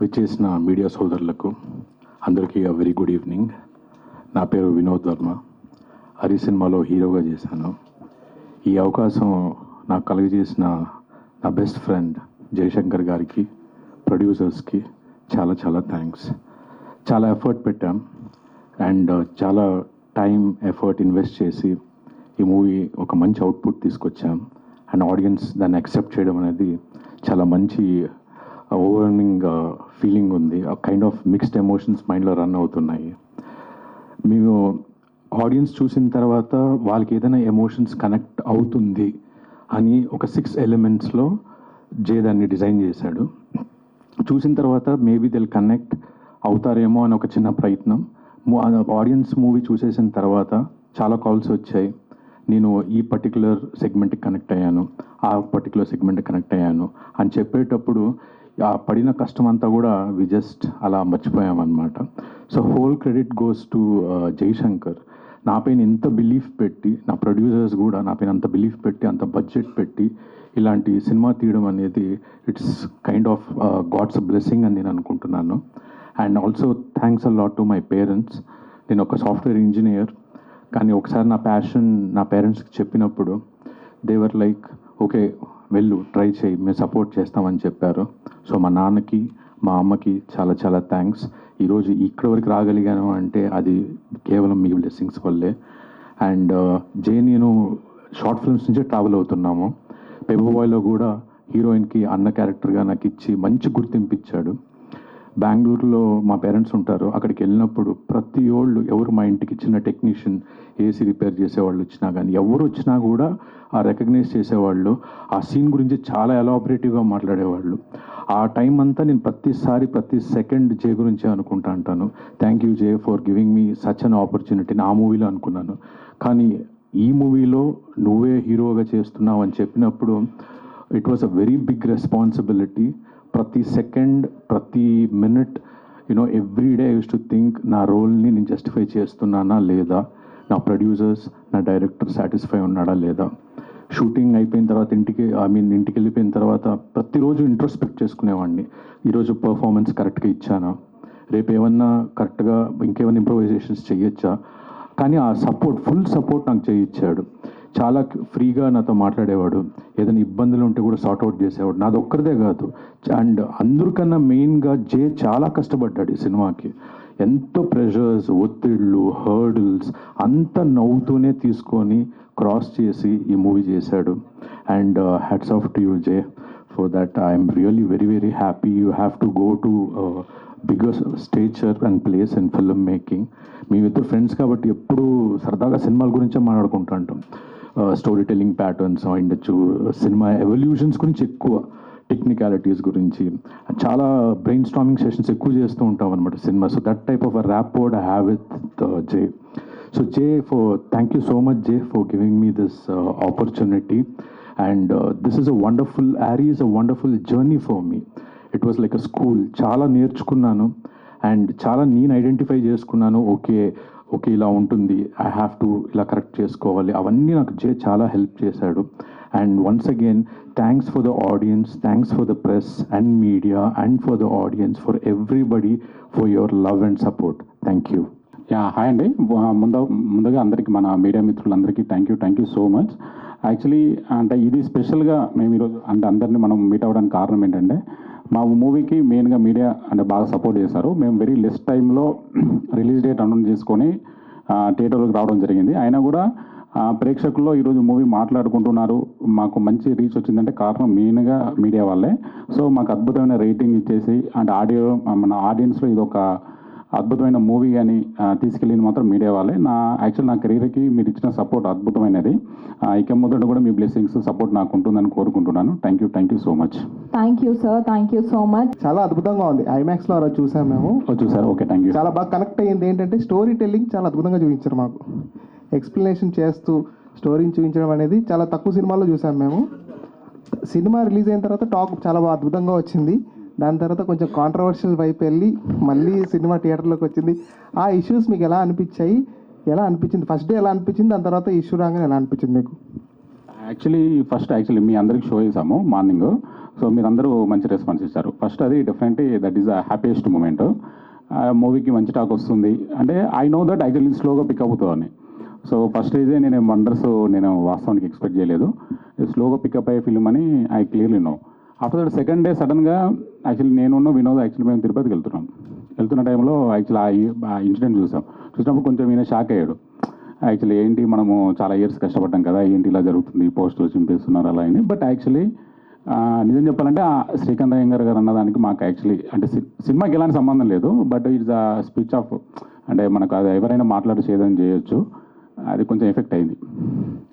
విచ్చేసిన మీడియా సోదరులకు అందరికీ వెరీ గుడ్ ఈవినింగ్. నా పేరు వినోద్ వర్మ. హరి సినిమాలో హీరోగా చేశాను. ఈ అవకాశం నాకు కలుగజేసిన నా బెస్ట్ ఫ్రెండ్ జయశంకర్ గారికి, ప్రొడ్యూసర్స్కి చాలా చాలా థ్యాంక్స్. చాలా ఎఫర్ట్ పెట్టాం అండ్ చాలా టైం ఎఫర్ట్ ఇన్వెస్ట్ చేసి ఈ మూవీ ఒక మంచి అవుట్పుట్ తీసుకొచ్చాం. అండ్ ఆడియన్స్ దాన్ని యాక్సెప్ట్ చేయడం అనేది చాలా మంచి ఓవర్వెల్మింగ్ ఫీలింగ్ ఉంది. ఆ కైండ్ ఆఫ్ మిక్స్డ్ ఎమోషన్స్ మైండ్లో రన్ అవుతున్నాయి. మేము ఆడియన్స్ చూసిన తర్వాత వాళ్ళకి ఏదైనా ఎమోషన్స్ కనెక్ట్ అవుతుంది అని ఒక 6 ఎలిమెంట్స్లో జే దాన్ని డిజైన్ చేశాడు. చూసిన తర్వాత మేబీ దిల్ కనెక్ట్ అవుతారేమో అని ఒక చిన్న ప్రయత్నం. ఆడియన్స్ మూవీ చూసేసిన తర్వాత చాలా కాల్స్ వచ్చాయి. నేను ఈ పర్టికులర్ సెగ్మెంట్కి కనెక్ట్ అయ్యాను, ఆ పర్టికులర్ సెగ్మెంట్కి కనెక్ట్ అయ్యాను అని చెప్పేటప్పుడు ఆ పడిన కష్టం అంతా కూడా వి జస్ట్ అలా మర్చిపోయామన్నమాట. So whole credit goes to Jayashankar. నా పైన ఇంత బిలీఫ్ పెట్టి, నా ప్రొడ్యూసర్స్ కూడా నా పైన అంత బిలీఫ్ పెట్టి, అంత బడ్జెట్ పెట్టి ఇలాంటి సినిమా తీయడం అనేది it's kind of God's blessing అని నేను అనుకుంటున్నాను. And also thanks a lot to my parents. నేను ఒక సాఫ్ట్వేర్ ఇంజనీర్, కానీ ఒకసారి నా ప్యాషన్ నా పేరెంట్స్కి చెప్పినప్పుడు దేవర్ లైక్ ఓకే వెళ్ళు, ట్రై చేయి, మేము సపోర్ట్ చేస్తామని చెప్పారు. సో మా నాన్నకి, మా అమ్మకి చాలా చాలా థ్యాంక్స్. ఈరోజు ఇక్కడి వరకు రాగలిగాను అంటే అది కేవలం మీ బ్లెస్సింగ్స్ వల్లే. అండ్ జే నేను షార్ట్ ఫిల్మ్స్ నుంచే ట్రావెల్ అవుతున్నాము. పెబు బాయ్లో కూడా హీరోయిన్కి అన్న క్యారెక్టర్గా నాకు ఇచ్చి మంచి గుర్తింపు ఇచ్చాడు. బెంగళూరులో మా పేరెంట్స్ ఉంటారు, అక్కడికి వెళ్ళినప్పుడు ప్రతి ఓళ్ళు ఎవరు మా ఇంటికి చిన్న టెక్నీషియన్ ఏసీ రిపేర్ చేసేవాళ్ళు వచ్చినా కానీ ఎవరు వచ్చినా కూడా ఆ రికగ్నైజ్ చేసేవాళ్ళు. ఆ సీన్ గురించి చాలా ఎలాబరేటివ్గా మాట్లాడేవాళ్ళు. ఆ టైం అంతా నేను ప్రతి సెకండ్ జే గురించి అనుకుంటా అంటాను. Thank you Jay for giving me such an opportunity. ఆ మూవీలో అనుకున్నాను, కానీ ఈ మూవీలో నువ్వే హీరోగా చేస్తున్నావు అని చెప్పినప్పుడు it was a very big responsibility. ప్రతి సెకండ్, ప్రతి minute, every day I use to think నా రోల్ని నేను జస్టిఫై చేస్తున్నానా లేదా, నా ప్రొడ్యూసర్స్, నా డైరెక్టర్ సాటిస్ఫై ఉన్నాడా లేదా. షూటింగ్ అయిపోయిన తర్వాత ఇంటికి వెళ్ళిపోయిన తర్వాత ప్రతిరోజు ఇంట్రోస్పెక్ట్ చేసుకునేవాడిని. ఈరోజు పర్ఫార్మెన్స్ కరెక్ట్గా ఇచ్చానా, రేపు ఏమన్నా కరెక్ట్గా ఇంకేమైనా ఇంప్రొవైజేషన్స్ చేయొచ్చా. కానీ ఆ సపోర్ట్, ఫుల్ సపోర్ట్ నాకు చేయించాడు. చాలా ఫ్రీగా నాతో మాట్లాడేవాడు. ఏదైనా ఇబ్బందులు ఉంటే కూడా సార్ట్అవుట్ చేసేవాడు. నాది ఒక్కరిదే కాదు, అండ్ అందరికన్నా మెయిన్గా జే చాలా కష్టపడ్డాడు ఈ సినిమాకి. ఎంతో ప్రెషర్స్, ఒత్తిళ్ళు, హర్డిల్స్ అంతా నవ్వుతూనే తీసుకొని క్రాస్ చేసి ఈ మూవీ చేశాడు. And hats off to you Jay for that. I'm really very very happy. You have to go to bigger stature and place in film making. మేమిద్దరు ఫ్రెండ్స్ కాబట్టి ఎప్పుడూ సరదాగా సినిమాల గురించే మాట్లాడుకుంటూ ఉంటాం. స్టోరీ టెల్లింగ్ ప్యాటర్న్స్ ఉండొచ్చు, సినిమా ఎవల్యూషన్స్ గురించి ఎక్కువ, టెక్నికాలిటీస్ గురించి చాలా బ్రెయిన్ స్టార్మింగ్ సెషన్స్ ఎక్కువ చేస్తూ ఉంటాం అనమాట cinema. So that type of a rapport I have with Jay. So Jay, thank you so much Jay for giving me this opportunity. And this is a wonderful, Yaari is a wonderful journey for me. It was like a school. చాలా నేర్చుకున్నాను and చాలా నేను identify చేసుకున్నాను. Okay ఇలా ఉంటుంది, I have to ఇలా correct చేసుకోవాలి. అవన్నీ నాకు జే చాలా హెల్ప్ చేశాడు. And once again thanks for the audience, thanks for the press and media and for the audience, for everybody, for your love and support. Thank you. Hi అండి. ముందుగా అందరికీ, మన మీడియా మిత్రులందరికీ thank you so much. Actually అంటే ఇది స్పెషల్గా మేము ఈరోజు అంటే అందరినీ మనం మీట్ అవ్వడానికి కారణం ఏంటంటే, మా మూవీకి మెయిన్గా మీడియా అంటే బాగా సపోర్ట్ చేశారు. మేము వెరీ లెస్ టైంలో రిలీజ్ డేట్ అనౌన్స్ చేసుకొని థియేటర్లోకి రావడం జరిగింది. అయినా కూడా ప్రేక్షకుల్లో ఈరోజు మూవీ మాట్లాడుకుంటున్నారు, మాకు మంచి రీచ్ వచ్చిందంటే కారణం మెయిన్గా మీడియా వాళ్ళే. సో మాకు అద్భుతమైన రేటింగ్ ఇచ్చేసి అంటే మన ఆడియన్స్లో ఇది ఒక అద్భుతమైన మూవీ అని తీసుకెళ్ళింది మాత్రం మీడియా వాళ్ళే. నా కెరీర్కి మీరు ఇచ్చిన సపోర్ట్ అద్భుతమైనది. ఇక మొదట కూడా మీ బ్లెస్సింగ్స్, సపోర్ట్ నాకు ఉంటుందని కోరుకుంటున్నాను. Thank you so much. Thank you sir, thank you so much. చాలా అద్భుతంగా ఉంది. ఐమాక్స్లో అలా చూసాం మేము. చూసారు, ఓకే, థ్యాంక్ యూ. చాలా బాగా కనెక్ట్ అయ్యింది. ఏంటంటే స్టోరీ టెల్లింగ్ చాలా అద్భుతంగా చూపించారు మాకు. ఎక్స్ప్లెనేషన్ చేస్తూ స్టోరీని చూపించడం అనేది చాలా తక్కువ సినిమాల్లో చూసాం మేము. సినిమా రిలీజ్ అయిన తర్వాత టాక్ చాలా బాగా అద్భుతంగా వచ్చింది. దాని తర్వాత కొంచెం కాంట్రవర్షియల్ వైపు వెళ్ళి మళ్ళీ సినిమా థియేటర్లోకి వచ్చింది. ఆ ఇష్యూస్ మీకు ఎలా అనిపించింది? ఫస్ట్ డే ఎలా అనిపించింది, దాని తర్వాత ఇష్యూ రాగానే ఎలా అనిపించింది మీకు? యాక్చువల్లీ మీ అందరికి షో చేసాము మార్నింగ్. సో మీరందరూ మంచి రెస్పాన్స్ ఇచ్చారు. ఫస్ట్ అది definitely that is the happiest moment. మూవీకి మంచి టాక్ వస్తుంది అంటే ఐ నో దట్ యాక్చువల్లీ స్లోగా పికప్ అవుతుందని. సో ఫస్ట్ ఇదే నేను వండర్స్ నేను వాస్తవానికి ఎక్స్పెక్ట్ చేయలేదు. స్లోగా పికప్ అయ్యే ఫిల్మ్ అని I clearly know. After that second day సడన్గా యాక్చువల్లీ నేను వినోద్ యాక్చువల్లీ మేము తిరుపతికి వెళ్తున్న టైంలో యాక్చువల్లీ ఆ ఇన్సిడెంట్ చూసినప్పుడు కొంచెం ఈయన షాక్ అయ్యాడు. యాక్చువల్లీ ఏంటి మనము చాలా ఇయర్స్ కష్టపడ్డాం కదా, ఏంటి ఇలా జరుగుతుంది, పోస్టులు చింపేస్తున్నారు అలా అని. బట్ యాక్చువల్లీ నిజం చెప్పాలంటే శ్రీకాంత్ అయ్యంగార్ గారు అన్నదానికి మాకు యాక్చువల్లీ అంటే సినిమాకి ఎలాంటి సంబంధం లేదు. But it's a speech of అంటే మనకు అది ఎవరైనా మాట్లాడి చేయదని చేయొచ్చు, అది కొంచెం ఎఫెక్ట్ అయింది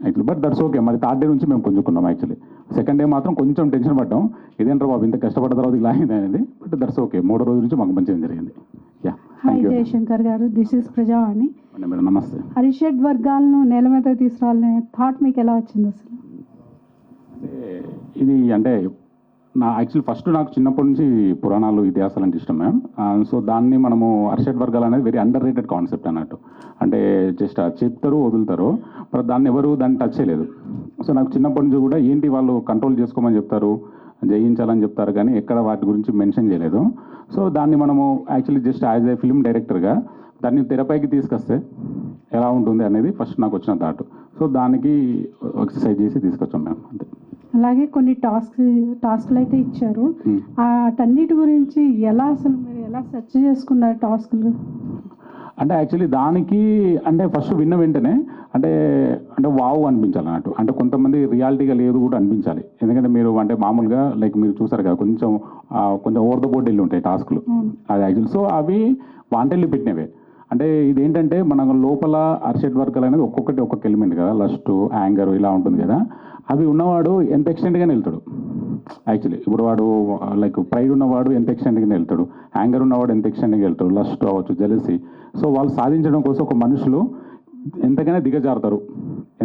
యాక్చువల్లీ. But that's okay. మరి థర్డ్ డే నుంచి మేము పుంజుకున్నాం యాక్చువల్లీ. సెకండ్ డే మాత్రం కొంచెం టెన్షన్ పడ్డాం, ఇదేంటారు బాబు ఇంత కష్టపడ్డ తర్వాత ఇలా అయింది అనేది. But that's okay. 3వ రోజు నుంచి మాకు మంచిగా జరిగింది. యా, హాయ్ జయశంకర్ గారు, దిస్ ఇస్ ప్రజావాణి. మేడం నమస్తే. అరిషడ్ వర్గాలను నేల మీద తీసుకురావాలనే థాట్ మీకు ఎలా వచ్చింది అసలు? ఇది అంటే నా యాక్చువల్లీ ఫస్ట్ నాకు చిన్నప్పటి నుంచి పురాణాలు ఇతిహాసాలు అంటే ఇష్టం మ్యామ్. సో దాన్ని మనము అరిషడ్ వర్గాలు అనేది వెరీ అండర్ రేటెడ్ కాన్సెప్ట్ అన్నట్టు. అంటే జస్ట్ చెప్తారు వదులుతారు, బట్ దాన్ని ఎవరు దాన్ని టచ్ చేయలేదు. సో నాకు చిన్నప్పటి నుంచి కూడా ఏంటి వాళ్ళు కంట్రోల్ చేసుకోమని చెప్తారు, జయించాలని చెప్తారు, కానీ ఎక్కడ వాటి గురించి మెన్షన్ చేయలేదు. సో దాన్ని మనము actually just as a film డైరెక్టర్గా దాన్ని తెరపైకి తీసుకొస్తే ఎలా ఉంటుంది అనేది ఫస్ట్ నాకు వచ్చిన థాట్. సో దానికి ఎక్సర్సైజ్ చేసి తీసుకొచ్చాం మ్యామ్ అంతే. అలాగే కొన్ని టాస్క్లు అయితే ఇచ్చారు, వాటన్నిటి గురించి ఎలా అసలు మీరు ఎలా సెర్చ్ చేసుకున్నారు టాస్క్లు? అంటే యాక్చువల్లీ దానికి అంటే ఫస్ట్ విన్న వెంటనే అంటే వావ్ అనిపించాలి అన్నట్టు. అంటే కొంతమంది రియాలిటీగా లేదు కూడా అనిపించాలి. ఎందుకంటే మీరు అంటే మామూలుగా లైక్ మీరు చూసారు కదా కొంచెం ఓవర్ ద బోర్డ్ వెళ్ళి ఉంటాయి టాస్క్లు అది యాక్చువల్లీ. సో అవి వాంటెళ్ళి పెట్టినవే. అంటే ఇదేంటంటే మన లోపల అరిషడ్ వర్గాలు అనేది ఒక్కొక్కటి ఒక్కొక్క ఎలిమెంట్ కదా, లస్ట్, యాంగర్ ఇలా ఉంటుంది కదా. అవి ఉన్నవాడు ఎంత ఎక్స్టెంట్గానే వెళ్తాడు యాక్చువల్లీ. ఇప్పుడు వాడు లైక్ ప్రైడ్ ఉన్నవాడు ఎంత ఎక్స్టెంట్గానే వెళ్తాడు, యాంగర్ ఉన్నవాడు ఎంత ఎక్స్టెంట్గా వెళ్తాడు, లస్ట్ అవ్వచ్చు, జెలసీ. సో వాళ్ళు సాధించడం కోసం ఒక మనుషులు ఎంతకైనా దిగజారుతారు,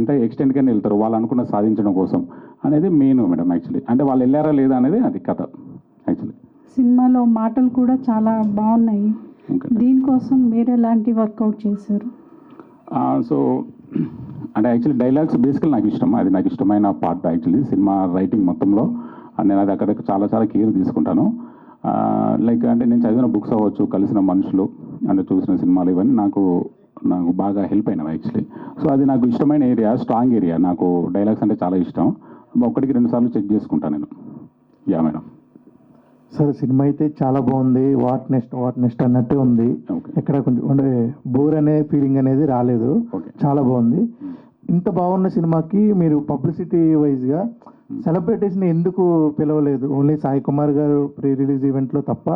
ఎంత ఎక్స్టెంట్గానే వెళ్తారు వాళ్ళు అనుకున్న సాధించడం కోసం అనేది మెయిన్ మేడం యాక్చువల్లీ. అంటే వాళ్ళు వెళ్ళారా లేదా అనేది అది కథ యాక్చువల్లీ. సినిమాలో మాటలు కూడా చాలా బాగున్నాయి, దీనికోసం మీరు ఎలాంటి వర్కౌట్ చేశారు? సో అంటే యాక్చువల్లీ డైలాగ్స్ బేసికల్ నాకు ఇష్టం, అది నాకు ఇష్టమైన పార్ట్ యాక్చువల్లీ సినిమా రైటింగ్ మొత్తంలో. నేను అది అక్కడ చాలా కేర్ తీసుకుంటాను. లైక్ అంటే నేను చదివిన బుక్స్ అవ్వచ్చు, కలిసిన మనుషులు అంటే చూసిన సినిమాలు ఇవన్నీ నాకు బాగా హెల్ప్ అయినవి యాక్చువల్లీ. సో అది నాకు ఇష్టమైన ఏరియా, స్ట్రాంగ్ ఏరియా. నాకు డైలాగ్స్ అంటే చాలా ఇష్టం. 1-2 సార్లు చెక్ చేసుకుంటాను నేను. Yeah madam. సార్ సినిమా అయితే చాలా బాగుంది, వాట్ నెక్స్ట్ అన్నట్టే ఉంది. ఎక్కడ కొంచెం అంటే బోర్ అనే ఫీలింగ్ అనేది రాలేదు, చాలా బాగుంది. ఇంత బాగున్న సినిమాకి మీరు పబ్లిసిటీ వైజ్గా సెలబ్రిటీస్ని ఎందుకు పిలవలేదు? ఓన్లీ సాయి కుమార్ గారు ప్రీ రిలీజ్ ఈవెంట్లో తప్ప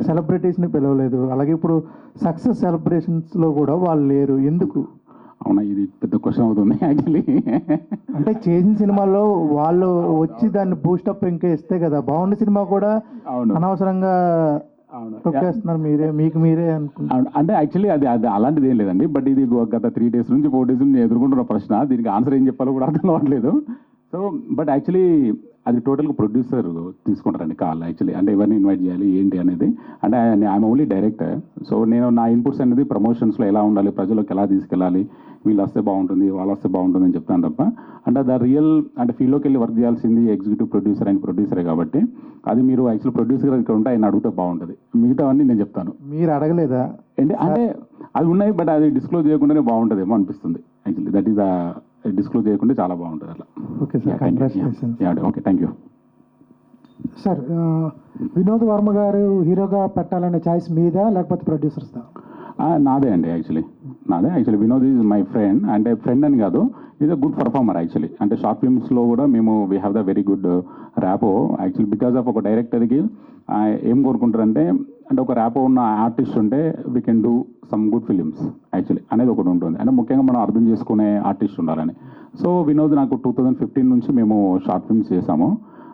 సెలబ్రిటీస్ని పిలవలేదు. అలాగే ఇప్పుడు సక్సెస్ సెలబ్రేషన్స్లో కూడా వాళ్ళు లేరు, ఎందుకు? అవునా, ఇది పెద్ద క్వశ్చన్ అవుతుంది యాక్చువల్లీ. అంటే చేసిన సినిమాలో వాళ్ళు వచ్చి దాన్ని బూస్టప్ ఇంకా ఇస్తే కదా బాగుండే సినిమా కూడా అనవసరంగా తొక్కేస్తున్నారు మీరే అనుకుంటున్నారు. అంటే యాక్చువల్లీ అది అలాంటిది ఏం లేదండి. బట్ ఇది గత 3 days నుంచి 4 days నుంచి ఎదుర్కొంటున్న ప్రశ్న, దీనికి ఆన్సర్ ఏం చెప్పాలో కూడా అర్థం కావట్లేదు. సో బట్ యాక్చువల్లీ అది టోటల్గా ప్రొడ్యూసర్ తీసుకుంటారండి కాల్ యాక్చువల్లీ. అంటే ఎవరిని ఇన్వైట్ చేయాలి ఏంటి అనేది. అంటే ఐఎమ్ ఓన్లీ డైరెక్టర్. సో నేను నా ఇన్పుట్స్ అనేది ప్రమోషన్స్లో ఎలా ఉండాలి, ప్రజలకు ఎలా తీసుకెళ్ళాలి, వీళ్ళు వస్తే బాగుంటుంది, వాళ్ళు వస్తే బాగుంటుంది అని చెప్తాను తప్ప. అంటే ద రియల్ అంటే ఫీల్డ్లోకి వెళ్ళి వర్క్ చేయాల్సింది ఎగ్జిక్యూటివ్ ప్రొడ్యూసర్ అండ్ ప్రొడ్యూసరే కాబట్టి అది మీరు యాక్చువల్లీ ప్రొడ్యూసర్ ఇక్కడ ఉంటే ఆయన అడిగితే బాగుంటుంది. మిగతావన్నీ నేను చెప్తాను. మీరు అడగలేదా? అంటే అది ఉన్నాయి, బట్ అది డిస్క్లోజ్ చేయకుండానే బాగుంటుందేమో అనిపిస్తుంది యాక్చువల్లీ. దట్ ఈస్ డిస్క్లోజ్ చేయకుంటే చాలా బాగుంటుంది అట్లా. Okay sir, congratulations. Okay, thank you sir. Vinod Varma గారు హీరోగా పెట్టాలనే ఛాయిస్ మీదా లేకపోతే ప్రొడ్యూసర్స్దా? నాదే అండి actually. Vinod is my friend. అంటే ఫ్రెండ్ అని కాదు, is a good performer actually. అంటే షార్ట్ ఫిల్మ్స్లో కూడా మేము we have the very good rapport actually. Because of ఒక డైరెక్టర్కి ఏం కోరుకుంటారంటే అంటే ఒక ర్యాపో ఉన్న ఆర్టిస్ట్ ఉంటే we can do some good films actually అనేది ఒకటి ఉంటుంది. అంటే ముఖ్యంగా మనం అర్థం చేసుకునే ఆర్టిస్ట్ ఉండాలని. సో వినోద్ నాకు 2015 నుంచి మేము షార్ట్ ఫిల్మ్స్ చేసాము.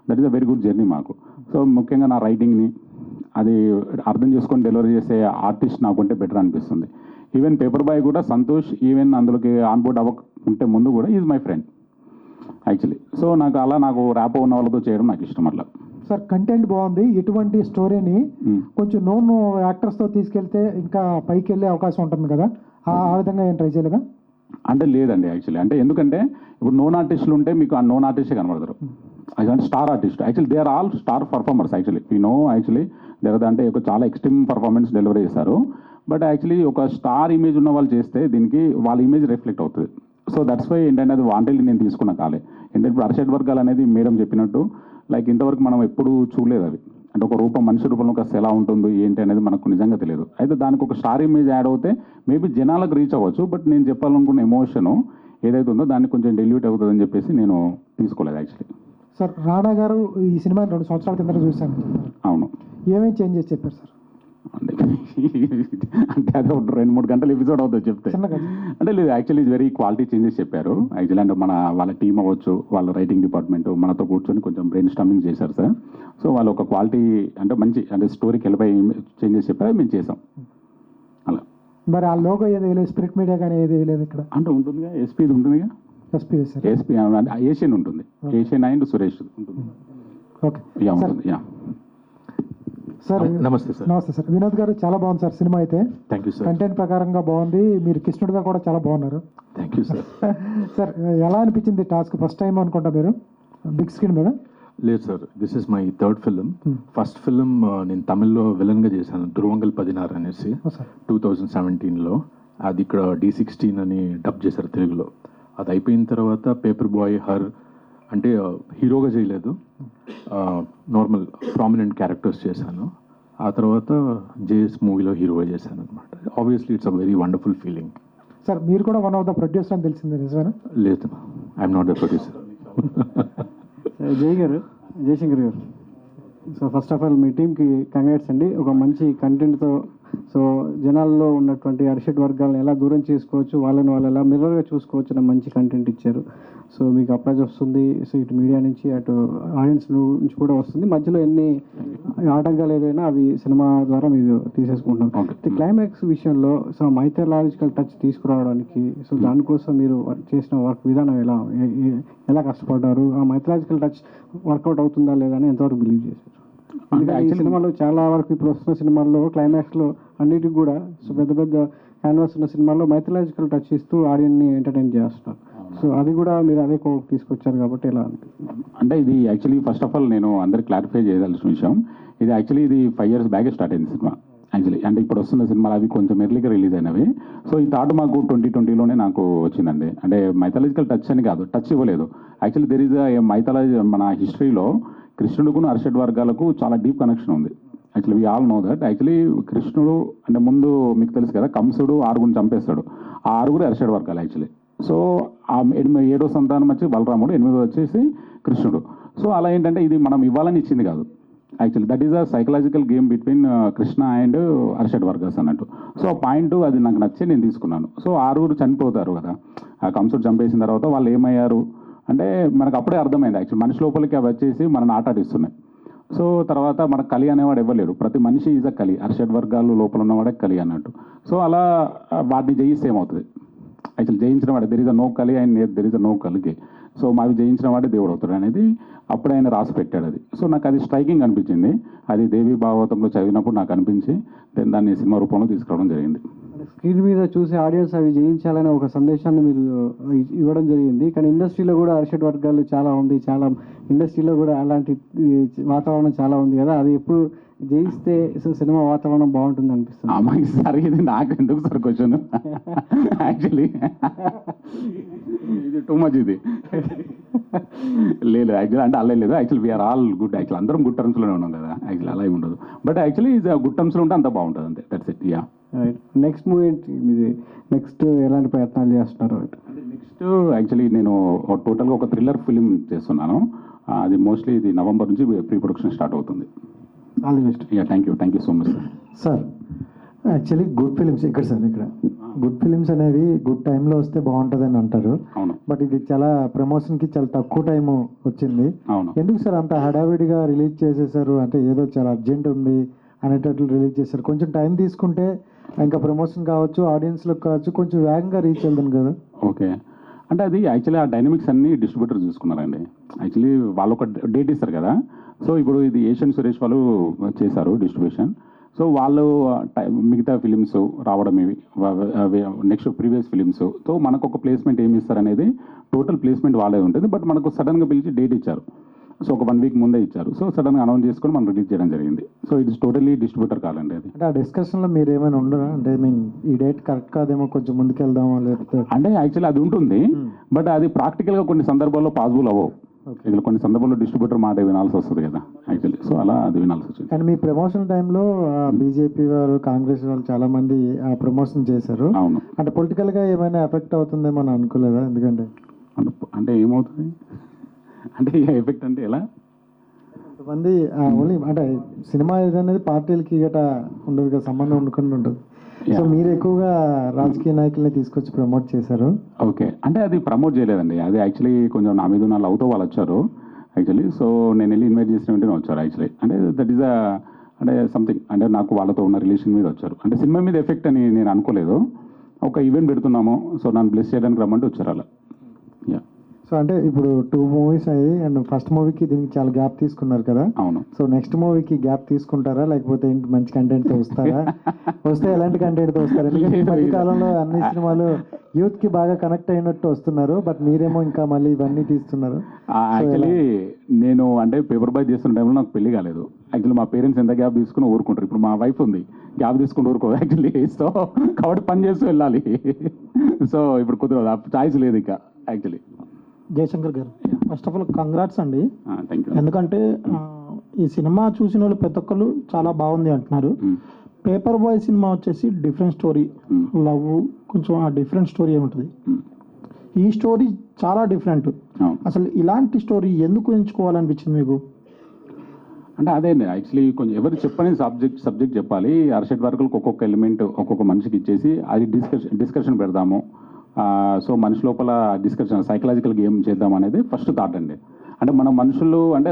That is a very good journey మాకు. సో ముఖ్యంగా నా రైటింగ్ని అది అర్థం చేసుకొని డెలివరీ చేసే ఆర్టిస్ట్ నాకుంటే బెటర్ అనిపిస్తుంది. ఈవెన్ పేపర్ బాయ్ కూడా సంతోష్ ఈవెన్ అందులోకి ఆన్బోర్డ్ అవ్వకుంటే ముందు కూడా is my friend actually. So నాకు ర్యాపో ఉన్న వాళ్ళతో చేయడం నాకు ఇష్టం అట్లా. సార్ కంటెంట్ బాగుంది, ఇటువంటి స్టోరీని కొంచెం నోన్ యాక్టర్స్తో తీసుకెళ్తే ఇంకా పైకి వెళ్ళే అవకాశం ఉంటుంది కదా, ఆ విధంగా ఏం ట్రై చేయలేదా? అంటే లేదండి యాక్చువల్లీ. అంటే ఎందుకంటే ఇప్పుడు నోన్ ఆర్టిస్టులు ఉంటే మీకు ఆ నోన్ ఆర్టిస్టే కనబడతారు అంటే star artist actually they are all star performers actually actually అంటే ఒక చాలా ఎక్స్ట్రీమ్ పర్ఫార్మెన్స్ డెలివరీ చేశారు. బట్ యాక్చువల్లీ ఒక స్టార్ ఇమేజ్ ఉన్న వాళ్ళు చేస్తే దీనికి వాళ్ళ ఇమేజ్ రిఫ్లెక్ట్ అవుతుంది. సో దట్స్ వై ఏంటంటే అది వాంటెడ్లీ నేను తీసుకున్న కాలే. ఏంటంటే ఇప్పుడు అర్షడ్ వర్గాలు అనేది మేడం చెప్పినట్టు లైక్ ఇంతవరకు మనం ఎప్పుడు చూడలేదు అవి. అంటే ఒక రూపం మనిషి రూపంలో ఒక ఎలా ఉంటుందో ఏంటి అనేది మనకు నిజంగా తెలియదు. అయితే దానికి ఒక స్టార్ ఇమేజ్ యాడ్ అవుతే మేబీ జనాలకు రీచ్ అవ్వచ్చు. బట్ నేను చెప్పాలనుకున్న ఎమోషను ఏదైతే ఉందో దాన్ని కొంచెం డెల్యూట్ అవుతుందని చెప్పేసి నేను తీసుకోలేదు యాక్చువల్లీ. సార్ రాణా గారు ఈ సినిమా 2 సంవత్సరాల కింద చూశాను. అవును. ఏమేమి చేంజెస్ చెప్పారు సార్? అంటే అది ఒక 2-3 గంటల ఎపిసోడ్ అవుతుంది చెప్తే. చిన్నగా అంటే లేదు యాక్చువల్లీ వెరీ క్వాలిటీ చేంజెస్ చెప్పారు యాక్చువల్లీ. అంటే వాళ్ళ టీం అవ్వచ్చు, వాళ్ళ రైటింగ్ డిపార్ట్మెంట్ మనతో కూర్చొని కొంచెం బ్రెయిన్ స్టార్మింగ్ చేశారు సార్. సో వాళ్ళు ఒక క్వాలిటీ అంటే మంచి అంటే స్టోరీకి వెళ్ళిపోయి చేంజెస్ చెప్పారు, మేము చేసాం అలా. మరి ఆ లోగో ఏది వేయలేదు, స్పిరిట్ మీడియా కానీ ఏది వేయలేదు ఇక్కడ? అంటే ఉంటుందిగా ఎస్పీ ఉంటుందిగా, ఎస్పీ సార్. ఎస్పీ అంటే ఏషియన్ ఉంటుంది, ఏషియన్ అండ్ సురేష్ ఉంటుంది. ఓకే యా ఉంటుంది యా. సార్ నమస్తే సార్. నమస్తే సార్. వినోద్ గారు చాలా బాగుంది సార్ సినిమా అయితే. Thank you sir. కంటెంట్ ప్రకారంగా బాగుంది, మీరు కృష్ణుడిగా కూడా చాలా బాగున్నారు. Thank you sir. సార్ ఎలా అనిపించింది టాస్క్? ఫస్ట్ టైం అనుకుంటా మీరు బిగ్ స్క్రీన్ మీద? లేదు sir, this is my third film. First film నేను తమిళ్లో విలన్గా చేశాను, ధృవంగల్ 16 అనేసి 2017లో. అది ఇక్కడ D16 అని డబ్ చేశారు తెలుగులో. అది అయిపోయిన తర్వాత పేపర్ బాయ్, హర్ అంటే హీరోగా చేయలేదు, నార్మల్ ప్రామినెంట్ క్యారెక్టర్స్ చేశాను. ఆ తర్వాత జేఎస్ మూవీలో హీరోగా చేశాను అనమాట. Obviously it's a very wonderful feeling. Sir మీరు కూడా వన్ ఆఫ్ ద ప్రొడ్యూసర్ అని తెలిసింది, నిజమేనా? లేదు, I'm not the producer. Jayashankar గారు, సో ఫస్ట్ ఆఫ్ ఆల్ మీ టీంకి కంగ్రాట్స్ అండి. ఒక మంచి కంటెంట్తో సో జనాల్లో ఉన్నటువంటి అరిషడ్ వర్గాలను ఎలా దూరం చేసుకోవచ్చు, వాళ్ళని వాళ్ళు ఎలా మిర్రర్గా చూసుకోవచ్చు అన్న మంచి కంటెంట్ ఇచ్చారు. సో మీకు అప్రైజ్ వస్తుంది. సో ఇటు మీడియా నుంచి అటు ఆడియన్స్ నుంచి కూడా వస్తుంది. మధ్యలో ఎన్ని ఆటంకాలు ఏదైనా అవి సినిమా ద్వారా మీరు తీసేసుకుంటున్నాం. క్లైమాక్స్ విషయంలో సో మైథలాజికల్ టచ్ తీసుకురావడానికి సో దానికోసం మీరు చేసిన వర్క్ విధానం ఎలా కష్టపడ్డారు? ఆ మైథలాజికల్ టచ్ వర్కౌట్ అవుతుందా లేదా అని ఎంతవరకు బిలీవ్ చేశారు? అందుకని ఈ సినిమాలో చాలా వరకు ఇప్పుడు వస్తున్న సినిమాల్లో క్లైమాక్స్లో అన్నిటికి కూడా సో పెద్ద పెద్ద క్యాన్వాస్ ఉన్న సినిమాల్లో మైథలాజికల్ టచ్ ఇస్తూ ఆడియన్ని ఎంటర్టైన్ చేస్తున్నారు. సో అది కూడా మీరు అదే కోక్ తీసుకొచ్చారు కాబట్టి ఎలా అంటే ఇది యాక్చువల్లీ ఫస్ట్ ఆఫ్ ఆల్ నేను అందరికి క్లారిఫై చేయదలసిన విషయం, ఇది యాక్చువల్లీ ఇది 5 years బ్యాకే స్టార్ట్ అయింది సినిమా యాక్చువల్లీ. అంటే ఇప్పుడు వస్తున్న సినిమాలు అవి కొంచెం ఎర్లీగా రిలీజ్ అయినవి. సో ఈ థాట్ మాకు 2020లోనే నాకు వచ్చిందండి. అంటే మైథలాజికల్ టచ్ అని కాదు, టచ్ ఇవ్వలేదు యాక్చువల్లీ. దెర్ ఈజ్ మైథలాజీ మన హిస్టరీలో కృష్ణుడుకు అర్షడ్ వర్గాలకు చాలా డీప్ కనెక్షన్ ఉంది actually. We all know that actually. కృష్ణుడు అంటే ముందు మీకు తెలుసు కదా, కంసుడు 6 చంపేస్తాడు, ఆ 6 అర్షడ్ వర్గాలు యాక్చువల్లీ. సో ఆ 7వ సంతానం వచ్చి బలరాముడు, 8వ వచ్చేసి కృష్ణుడు. సో అలా ఏంటంటే ఇది మనం ఇవ్వాలని ఇచ్చింది కాదు actually. That is a psychological game between Krishna and Arshad Vargas అన్నట్టు. సో ఆ పాయింట్ అది నాకు నచ్చి నేను తీసుకున్నాను. సో 6 చనిపోతారు కదా, ఆ కంసుడు చంపేసిన తర్వాత వాళ్ళు ఏమయ్యారు అంటే మనకు అప్పుడే అర్థమైంది యాక్చువల్లీ. మనిషి లోపలికి అవి వచ్చేసి మనని ఆటాడిస్తున్నాయి. సో తర్వాత మనకు కలి అనేవాడు ఇవ్వలేడు, ప్రతి మనిషి ఈజ్ అ కలి, అర్షడ్ వర్గాలు లోపల ఉన్నవాడే కలి అన్నట్టు. సో అలా వాటిని జయిస్తే ఏమవుతుంది యాక్చువల్లీ, జయించిన వాడే దెర్ ఇస్ అ నో కలి and there is a no కలికి. సో మావి జయించిన వాడే దేవుడు అవుతాడు అనేది అప్పుడు ఆయన రాసి పెట్టాడు అది. సో నాకు అది స్ట్రైకింగ్ అనిపించింది, అది దేవి భాగవతంలో చదివినప్పుడు నాకు అనిపించి దాన్ని సినిమా రూపంలో తీసుకురావడం జరిగింది. స్క్రీన్ మీద చూసే ఆడియన్స్ అవి జయించాలనే ఒక సందేశాన్ని మీరు ఇవ్వడం జరిగింది. కానీ ఇండస్ట్రీలో కూడా అరిషడ్ వర్గాలు చాలా ఉంది, చాలా ఇండస్ట్రీలో కూడా అలాంటి వాతావరణం చాలా ఉంది కదా, అది ఎప్పుడు జయిస్తే సినిమా వాతావరణం బాగుంటుంది అనిపిస్తుంది? అమ్మాయి సార్ ఇది నాకు ఎందుకు సార్ క్వశ్చన్ యాక్చువల్లీ, ఇది టూ మచ్ ఇది. లేదు యాక్చువల్లీ అంటే అలా లేదు actually, we're all good actual, అందరం గుడ్ టర్మ్స్లోనే ఉన్నాం కదా యాక్చువల్లీ, అలా ఏమి ఉండదు. బట్ యాక్చువల్లీ ఇది గుడ్ టర్మ్స్లో ఉంటే అంత బాగుంటుంది అంతే, that's it. Yeah. Next movie ఏంటి మీది? నెక్స్ట్ ఎలాంటి ప్రయత్నాలు చేస్తున్నారు? అంటే నెక్స్ట్ యాక్చువల్లీ నేను టోటల్గా ఒక థ్రిల్లర్ ఫిలిం చేస్తున్నాను. అది మోస్ట్లీ ఇది నవంబర్ నుంచి ప్రీ ప్రొడక్షన్ స్టార్ట్ అవుతుంది. All the best. Yeah, thank you so much sir. Sir actually good films ఇక్కడ సార్, ఇక్కడ గుడ్ ఫిలిమ్స్ అనేవి గుడ్ టైంలో వస్తే బాగుంటుందని అంటారు. అవును. బట్ ఇది చాలా ప్రమోషన్కి చాలా తక్కువ టైం వచ్చింది. అవును. ఎందుకు సార్ అంత హడావిడిగా రిలీజ్ చేసేసారు? అంటే ఏదో చాలా అర్జెంట్ ఉంది అనేటట్లు రిలీజ్ చేశారు. కొంచెం టైం తీసుకుంటే ఇంకా ప్రమోషన్ కావచ్చు, ఆడియన్స్లకు కావచ్చు, కొంచెం వేగంగా రీచ్ అవుతుంది కదా. ఓకే, అంటే అది యాక్చువల్లీ ఆ డైనమిక్స్ అన్ని డిస్ట్రిబ్యూటర్ చూసుకున్నారండి. యాక్చువల్లీ వాళ్ళు ఒక డేట్ ఇస్తారు కదా. సో ఇప్పుడు ఇది ఏషియన్ సురేష్ వాళ్ళు చేశారు డిస్ట్రిబ్యూషన్. సో వాళ్ళు మిగతా ఫిలిమ్స్ రావడం ఇవి నెక్స్ట్ ప్రీవియస్ ఫిలిమ్స్, సో మనకు ఒక ప్లేస్మెంట్ ఏమి ఇస్తారు అనేది టోటల్ ప్లేస్మెంట్ వాళ్ళే ఉంటుంది. బట్ మనకు సడన్గా పిలిచి డేట్ ఇచ్చారు. సో ఒక 1 వీక్ ముందే ఇచ్చారు. సో సడన్గా అనౌన్స్ చేసుకొని మనం రిలీజ్ చేయడం జరిగింది. So it is totally distributor కాలండి అది. అంటే ఆ డిస్కషన్లో మీరు ఏమైనా ఉండరా అంటే ఈ డేట్ కరెక్ట్ కాదేమో కొంచెం ముందుకెళ్దామా లేకపోతే అంటే యాక్చువల్లీ అది ఉంటుంది, బట్ అది ప్రాక్టికల్గా కొన్ని సందర్భాల్లో పాసిబుల్ అవ్వవు. ఇలా కొన్ని సందర్భాల్లో డిస్ట్రిబ్యూటర్ మాట వినాల్సి వస్తుంది కదా యాక్చువల్లీ. సో అలా అది వినాల్సి వచ్చింది. అండ్ మీ ప్రమోషన్ టైంలో బీజేపీ వారు కాంగ్రెస్ వాళ్ళు చాలా మంది ఆ ప్రమోషన్ చేశారు. అవును. అంటే పొలిటికల్గా ఏమైనా ఎఫెక్ట్ అవుతుందేమో అని అనుకోలేదా? ఎందుకంటే అంటే ఏమవుతుంది అంటే ఎఫెక్ట్ అంటే ఎలా కొంతమంది ఓన్లీ అంటే సినిమా అనేది పార్టీలకి గట ఉండదు కదా, సంబంధం ఉండకుండా ఉంటుంది. సో మీరు ఎక్కువగా రాజకీయ నాయకుల్ని తీసుకొచ్చి ప్రమోట్ చేశారు. ఓకే, అంటే అది ప్రమోట్ చేయలేదండి. అది యాక్చువల్లీ కొంచెం నా మీద ఉన్న లవ్తో వాళ్ళు వచ్చారు యాక్చువల్లీ. సో నేను వెళ్ళి ఇన్వైట్ చేసిన వెంటనే వచ్చారు యాక్చువల్లీ. అంటే దట్ ఈస్ అంటే సంథింగ్ అంటే నాకు వాళ్ళతో ఉన్న రిలేషన్ మీద వచ్చారు. అంటే సినిమా మీద ఎఫెక్ట్ అని నేను అనుకోలేదు. ఒక ఈవెంట్ పెడుతున్నాము, సో నన్ను బ్లెస్ చేయడానికి రమ్మంటే వచ్చారు అలా. యా. సో అంటే ఇప్పుడు 2 మూవీస్ అయ్యి అండ్ ఫస్ట్ మూవీకి దీనికి చాలా గ్యాప్ తీసుకున్నారు కదా. అవును. సో నెక్స్ట్ మూవీకి గ్యాప్ తీసుకుంటారా లేకపోతే ఏంటి మంచి కంటెంట్తో వస్తారా? వస్తే ఎలాంటి కంటెంట్తో వస్తారు? ఎందుకంటే ఈ మధ్య కాలంలో అన్ని సినిమాలు యూత్కి బాగా కనెక్ట్ అయినట్టు వస్తున్నారు, బట్ మీరేమో ఇంకా మళ్ళీ ఇవన్నీ తీస్తున్నారు. యాక్చువల్లీ నేను అంటే పేపర్ బాయ్ చేస్తున్న టైంలో నాకు పెళ్లి కాలేదు. యాక్చువల్లీ మా పేరెంట్స్ ఎంత గ్యాప్ తీసుకుని ఊరుకుంటారు. ఇప్పుడు మా వైఫ్ ఉంది, గ్యాప్ తీసుకుని ఊరుకోదు యాక్చువల్లీ. సో కాబట్టి పని చేస్తూ వెళ్ళాలి. సో ఇప్పుడు కుదరదు, చాయిస్ లేదు ఇక యాక్చువల్లీ. జయశంకర్ గారు, ఫస్ట్ ఆఫ్ ఆల్ కంగ్రాట్స్ అండి. Thank you. ఎందుకంటే ఈ సినిమా చూసిన వాళ్ళు ప్రతి ఒక్కరు చాలా బాగుంది అంటున్నారు. పేపర్ బాయ్ సినిమా వచ్చేసి డిఫరెంట్ స్టోరీ, లవ్ కొంచెం ఆ డిఫరెంట్ స్టోరీ ఏముంటుంది. ఈ స్టోరీ చాలా డిఫరెంట్. అసలు ఇలాంటి స్టోరీ ఎందుకు ఎంచుకోవాలనిపించింది మీకు? అంటే అదే అండి యాక్చువల్లీ కొంచెం ఎవరు చెప్పని సబ్జెక్ట్ చెప్పాలి. అర్షడ్ వర్కులకు ఒక్కొక్క ఎలిమెంట్ ఒక్కొక్క మనిషికి ఇచ్చేసి అది డిస్కషన్ పెడదాము. సో మనిషి లోపల డిస్కషన్ సైకలాజికల్ గేమ్ చేద్దాం అనేది ఫస్ట్ థాట్ అండి. అంటే మన మనుషులు అంటే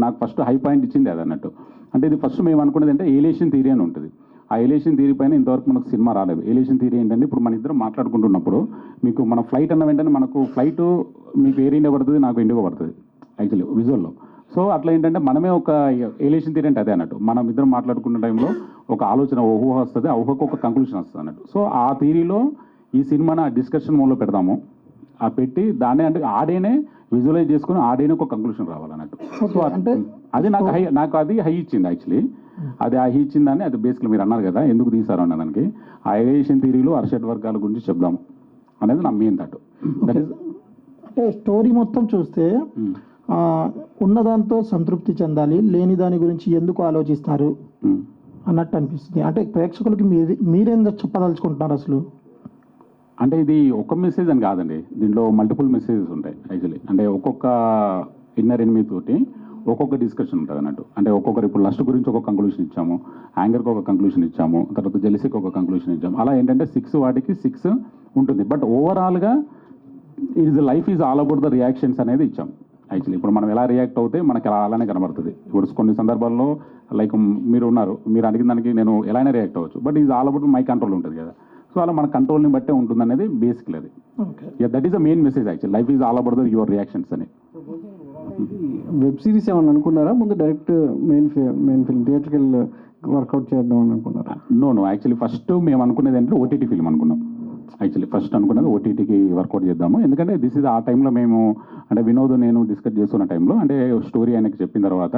నాకు ఫస్ట్ హై పాయింట్ ఇచ్చింది అది అన్నట్టు. అంటే ఇది ఫస్ట్ మేము అనుకునేది అంటే ఏలియేషన్ థియరీ అని ఉంటుంది. ఆ ఏలియేషన్ థియరీ పైన ఇంతవరకు మనకు సినిమా రాలేదు. ఏలియేషన్ థియరీ ఏంటంటే ఇప్పుడు మన ఇద్దరం మాట్లాడుకుంటున్నప్పుడు మీకు మన ఫ్లైట్ అన్న వెంటనే మనకు ఫ్లైట్ మీకు ఎయిర్ ఇండియా పడుతుంది, నాకు ఇండియా పడుతుంది యాక్చువల్లీ విజువల్లో. సో అట్లా ఏంటంటే మనమే ఒక ఏలియేషన్ థియరీ అంటే అదే అన్నట్టు. మనం ఇద్దరం మాట్లాడుకున్న టైంలో ఒక ఆలోచన ఊహ వస్తుంది, ఆ ఊహకు ఒక కంక్లూషన్ వస్తుంది అన్నట్టు. సో ఆ థియరీలో ఈ సినిమాని డిస్కషన్ మోడ్లో పెడదాము. ఆ పెట్టి దాన్నే అంటే ఆడేనే విజువలైజ్ చేసుకుని ఆడేనే ఒక కంక్లూషన్ రావాలన్నట్టు. సో అంటే అది నాకు అది హై ఇచ్చింది యాక్చువల్లీ. అది హై ఇచ్చిందని అది బేసిక్లీ మీరు అన్నారు కదా ఎందుకు తీశారు అన్న దానికి ఆ ఏలియేషన్ థియరీలో అర్షడ్ వర్గాల గురించి చెప్దాం అనేది నా మెయిన్ థాట్. అంటే స్టోరీ మొత్తం చూస్తే ఉన్నదాంతో సంతృప్తి చెందాలి, లేని దాని గురించి ఎందుకు ఆలోచిస్తారు అన్నట్టు అనిపిస్తుంది. అంటే ప్రేక్షకులకి మీరేం చెప్పదలుచుకుంటున్నారు అసలు? అంటే ఇది ఒక మెసేజ్ అని కాదండి, దీంట్లో మల్టిపుల్ మెసేజెస్ ఉంటాయి యాక్చువల్లీ. అంటే ఒక్కొక్క ఇన్నర్ ఎనిమీ తోటి ఒక్కొక్క డిస్కషన్ ఉంటుంది అన్నట్టు. అంటే ఒక్కొక్కరు ఇప్పుడు లస్ట్ గురించి ఒక కంక్లూషన్ ఇచ్చాము, యాంగర్కి ఒక కంక్లూషన్ ఇచ్చాము, తర్వాత జెలసీకి ఒక కంక్లూషన్ ఇచ్చాము. అలా ఏంటంటే 6 వాటికి 6 ఉంటుంది. బట్ ఓవరాల్గా life is all about the reactions అనేది ఇచ్చాము యాక్చువల్లీ. ఇప్పుడు మనం ఎలా రియాక్ట్ అవుతే మనకి అలానే కనబడుతుంది. ఇప్పుడు కొన్ని సందర్భాల్లో లైక్ మీరు ఉన్నారు, మీరు అడిగిన దానికి నేను ఎలానే రియాక్ట్ అవ్వచ్చు, but is all about my control ఉంటుంది కదా. సో అలా మన కంట్రోల్ని బట్టే ఉంటుంది అనేది బేసిక్లీ అది. That is the main message actual. Life is all about the your reactions అని. వెబ్ సిరీస్ ఏమన్నా అనుకున్నారా ముందు? డైరెక్ట్ మెయిన్ ఫిల్మ్ థియేటర్కి వెళ్ళి వర్కౌట్ చేద్దాం అని అనుకున్నారా? నో యాక్చువల్లీ ఫస్ట్ మేము అనుకునేది అంటే ఓటీటీ ఫిల్మ్ అనుకున్నాం యాక్చువల్లీ. ఫస్ట్ అనుకున్నది ఓటీటీకి వర్కౌట్ చేద్దాము. ఎందుకంటే దిస్ ఇస్ ఆ టైంలో మేము అంటే వినోద్ నేను డిస్కస్ చేస్తున్న టైంలో అంటే స్టోరీ ఆయనకి చెప్పిన తర్వాత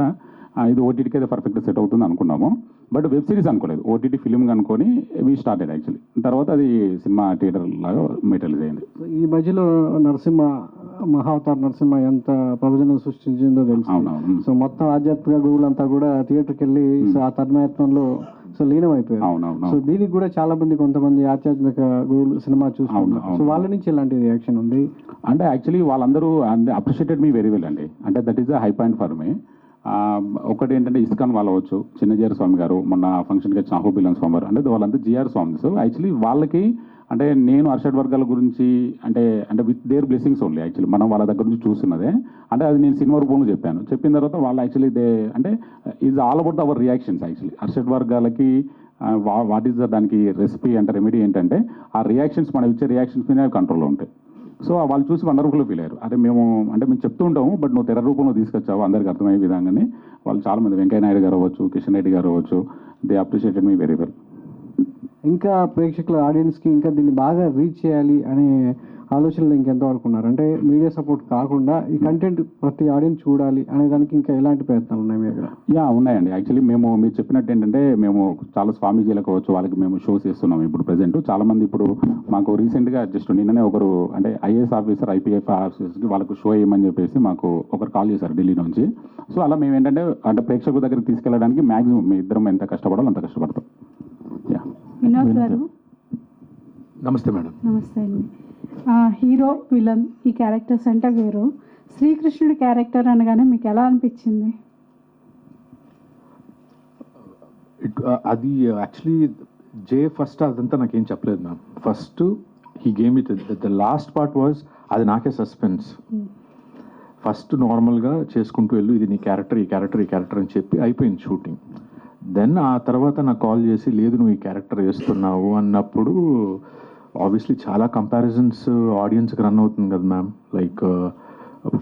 ఇది ఓటీటీకి అయితే పర్ఫెక్ట్గా సెట్ అవుతుంది అనుకున్నాము. బట్ వెబ్ సిరీస్ అనుకోలేదు, ఓటీటీ ఫిల్మ్ అనుకొని వీ స్టార్టెడ్ యాక్చువల్లీ. తర్వాత అది సినిమా థియేటర్ లాగా మెటీరియలైజ్ అయింది. ఈ మధ్యలో మహావతార్ నరసింహ ఎంత ప్రయోజనం సృష్టించిందో తెలుసు. అవునవును. సో మొత్తం ఆధ్యాత్మిక గురువులంతా కూడా థియేటర్కి వెళ్ళి ఆ తన్మయత్వంలో సో లీనమైపోయారు. అవునవును. సో దీనికి కూడా చాలా మంది కొంతమంది ఆధ్యాత్మిక గురువులు సినిమా చూస్తున్నారు. సో వాళ్ళ నుంచి ఎలాంటి రియాక్షన్ ఉంది? అంటే యాక్చువల్లీ వాళ్ళందరూ అప్రిషియేటెడ్ మీ వెరీ వెల్ అండి. అంటే that is the high point for me. ఒకటి ఏంటంటే ఇస్కాన్ వాళ్ళు అవ్వచ్చు, చిన్నజీఆర్ స్వామి గారు, మొన్న ఫంక్షన్కి వచ్చిన అహోబిలం స్వామి గారు, అంటే వాళ్ళంతా జిఆర్ స్వామిస్. యాక్చువల్లీ వాళ్ళకి అంటే నేను అర్షడ్ వర్గాల గురించి అంటే with their blessings only actually మనం వాళ్ళ దగ్గర నుంచి చూస్తున్నదే. అంటే అది నేను సినిమా రూపంలో చెప్పిన తర్వాత వాళ్ళు యాక్చువల్లీ అంటే is all about our reactions actually. Arshad వర్గాలకి వాట్ ఈస్ దానికి రెసిపీ అంటే రెమెడీ ఏంటంటే ఆ రియాక్షన్స్ మనం ఇచ్చే రియాక్షన్స్ మీద కంట్రోల్లో ఉంటాయి. సో వాళ్ళు చూసి వండర్ఫుల్గా ఫీల్ అయ్యారు. అదే మేము చెప్తూ ఉంటాము, బట్ నువ్వు తెర రూపంలో తీసుకొచ్చావు అందరికి అర్థమయ్యే విధంగానే. వాళ్ళు చాలామంది వెంకయ్య నాయుడు గారు అవ్వచ్చు, కిషన్ రెడ్డి గారు అవ్వచ్చు, they appreciated me very well. ఇంకా ప్రేక్షకుల ఆడియన్స్కి ఇంకా దీన్ని బాగా రీచ్ చేయాలి అనే ఆలోచనలు ఇంకెంతవరకు ఉన్నారు? అంటే మీడియా సపోర్ట్ కాకుండా ఈ కంటెంట్ ప్రతి ఆడియన్స్ చూడాలి అనే దానికి ఇంకా ఎలాంటి ప్రయత్నాలు ఉన్నాయి మీ దగ్గర? ఉన్నాయండి. యాక్చువల్లీ మీరు చెప్పినట్టు ఏంటంటే మేము చాలా స్వామీజీలకు వచ్చి వాళ్ళకి మేము షోస్ ఇస్తున్నాం ఇప్పుడు ప్రజెంట్. చాలామంది ఇప్పుడు మాకు రీసెంట్గా జస్ట్ నిన్ననే ఒకరు అంటే ఐఏఎస్ ఆఫీసర్, ఐపీఎఫ్ ఆఫీసర్స్కి వాళ్ళకు షో వేయమని చెప్పేసి మాకు ఒకరు కాల్ చేశారు ఢిల్లీ నుంచి. సో అలా మేము ఏంటంటే అంటే ప్రేక్షకుల దగ్గరికి తీసుకెళ్ళడానికి మ్యాక్సిమం మీ ఇద్దరం ఎంత కష్టపడాలో అంత కష్టపడతాం. వినోద్ గారు నమస్తే మేడం. నమస్తే అండి. హీరో విలన్ ఈ క్యారెక్టర్స్ అంటే వేరు, శ్రీకృష్ణుడి క్యారెక్టర్ అనగానే మీకు ఎలా అనిపించింది? అది యాక్చువల్లీ ఫస్ట్ అదంతా నాకేం చెప్పలేదు ma'am. First he gave it the last part was అది నాకే సస్పెన్స్. ఫస్ట్ నార్మల్గా చేసుకుంటూ వెళ్ళు, ఇది నీ క్యారెక్టర్, ఈ క్యారెక్టర్, ఈ క్యారెక్టర్ అని చెప్పి అయిపోయింది షూటింగ్. దెన్ ఆ తర్వాత నాకు కాల్ చేసి లేదు నువ్వు ఈ క్యారెక్టర్ వేస్తున్నావు అన్నప్పుడు ఆబ్వియస్లీ చాలా కంపారిజన్స్ ఆడియన్స్కి రన్ అవుతుంది కదా ma'am. Like